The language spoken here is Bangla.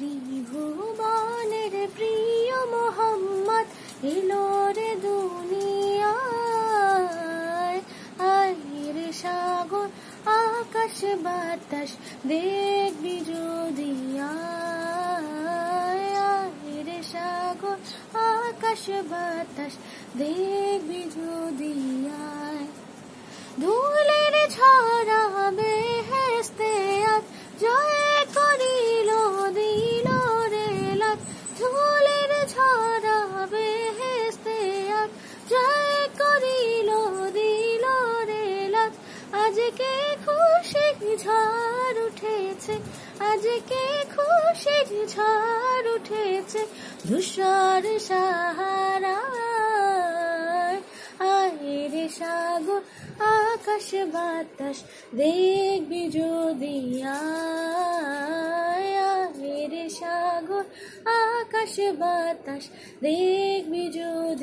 ত্রিভুবনের প্রিয় মোহাম্মদ এলো রে দুনিয়ায়। আয় রে সাগর আকাশ বাতাস দেখবি যদি আয়। আয় রে সাগর আকাশ বাতাস দেখবি যদি আয়। ধুলের ঝরা বেহেশতে আজ জয় করিল দিল রে লাজ। ধুলের ঝরা বেহেশতে আজ জয় করিল দিল রে লাজ। আজকে খুশির ঝড় উঠেছে, আজকে খুশির ঝড় উঠেছে ধূসর সাহারায়। আয় রে সাগর আকাশ বাতাস দেখবি যদি আয়। আয় রে সাগর আকাশ বাতাস দেখবি যদি